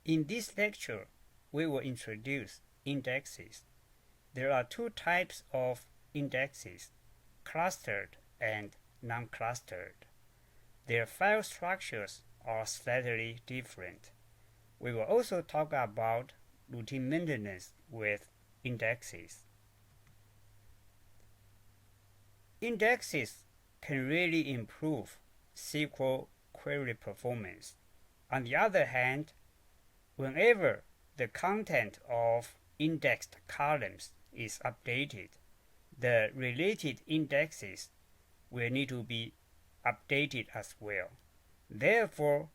In this lecture, we will introduce indexes. There are two types of indexes, clustered and non-clustered. Their file structures are slightly different. We will also talk about routine maintenance with indexes. Indexes can really improve SQL query performance. On the other hand, whenever the content of indexed columns is updated, the related indexes will need to be updated as well. Therefore,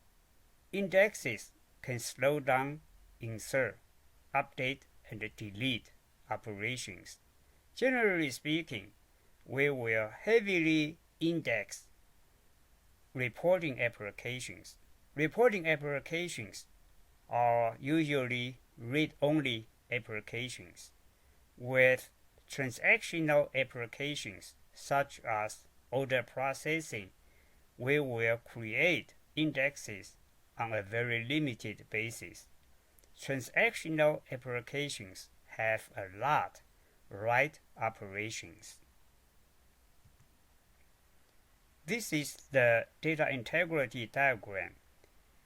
indexes can slow down insert, update, and delete operations. Generally speaking, we will heavily index reporting applications. Reporting applications are usually read-only applications. With transactional applications such as order processing, we will create indexes on a very limited basis. Transactional applications have a lot write operations. This is the data integrity diagram.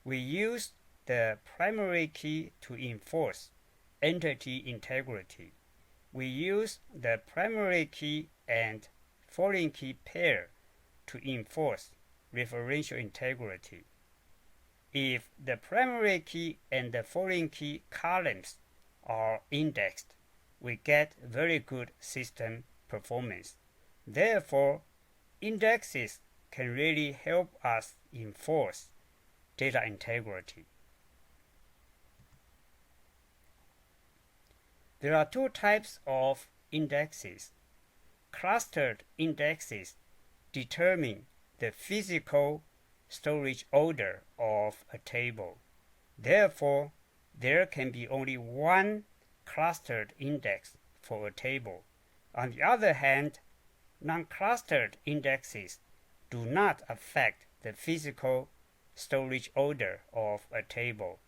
We use the primary key to enforce entity integrity. We use the primary key and foreign key pair to enforce referential integrity. If the primary key and the foreign key columns are indexed, we get very good system performance. Therefore, indexes can really help us enforce data integrity. There are two types of indexes. Clustered indexes determine the physical storage order of a table. Therefore, there can be only one clustered index for a table. On the other hand, non-clustered indexes do not affect the physical storage order of a table.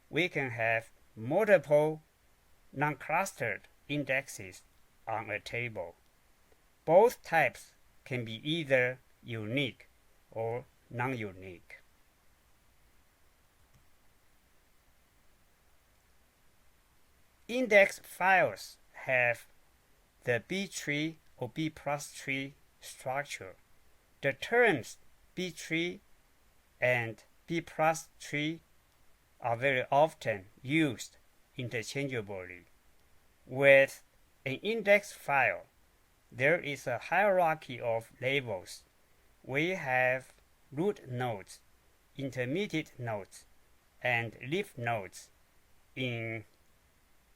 We can have multiple non-clustered indexes on a table. Both types can be either unique or non-unique. Index files have the B tree or B plus tree structure. The terms B tree and B plus tree are very often used interchangeably. With an index file, there is a hierarchy of labels. We have root nodes, intermediate nodes, and leaf nodes in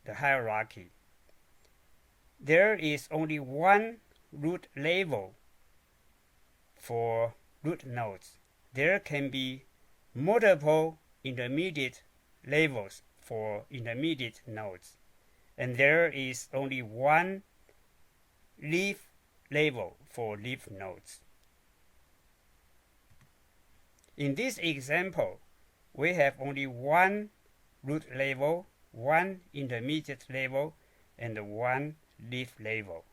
the hierarchy. There is only one root label for root nodes. There can be multiple intermediate labels for intermediate nodes, and there is only one leaf label for leaf nodes. In this example, we have only one root label, one intermediate label, and one leaf label.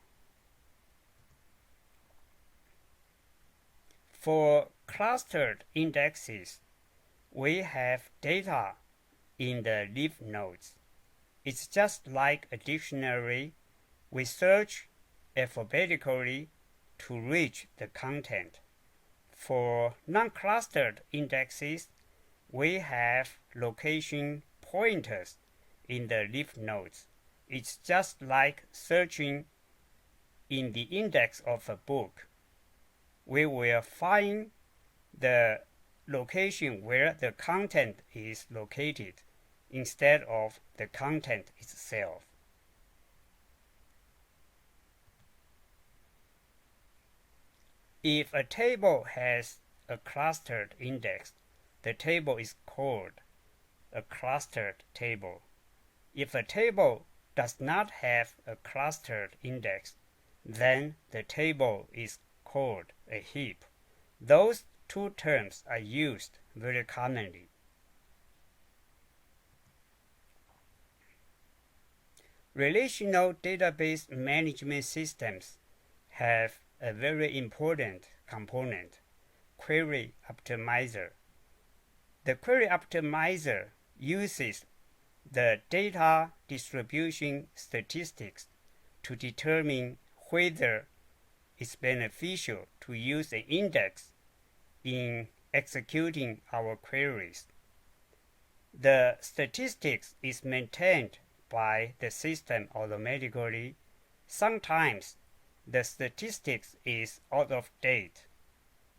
For clustered indexes, we have data in the leaf nodes. It's just like a dictionary. We search alphabetically to reach the content. For non-clustered indexes, we have location pointers in the leaf nodes. It's just like searching in the index of a book. We will find the location where the content is located instead of the content itself. If a table has a clustered index, the table is called a clustered table. If a table does not have a clustered index, then the table is called a heap. Those two terms are used very commonly. Relational database management systems have a very important component, Query Optimizer. The Query Optimizer uses the data distribution statistics to determine whether it's beneficial to use an index in executing our queries. The statistics is maintained by the system automatically. Sometimes the statistics is out of date,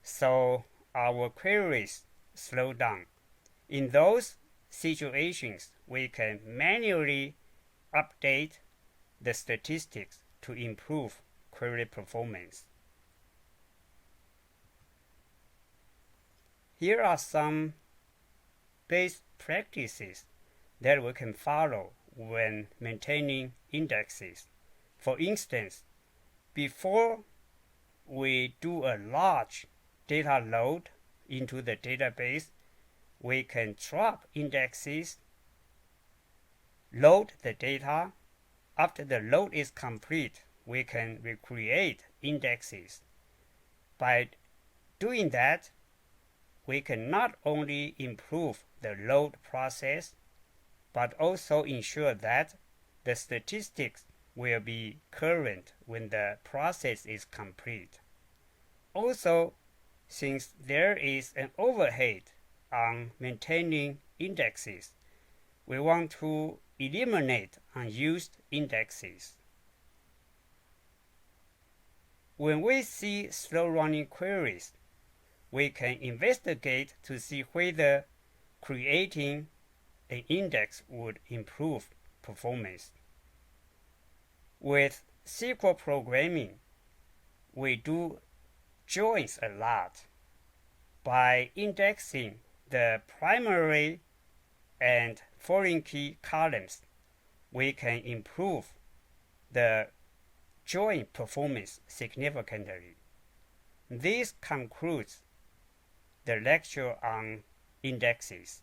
so our queries slow down. In those situations, we can manually update the statistics to improve query performance. Here are some best practices that we can follow when maintaining indexes. For instance, before we do a large data load into the database, we can drop indexes, load the data. After the load is complete, we can recreate indexes. By doing that, we can not only improve the load process, but also ensure that the statistics will be current when the process is complete. Also, since there is an overhead on maintaining indexes, we want to eliminate unused indexes. When we see slow-running queries, we can investigate to see whether creating an index would improve performance. With SQL programming, we do joins a lot. By indexing the primary and foreign key columns, we can improve the join performance significantly. This concludes the lecture on indexes.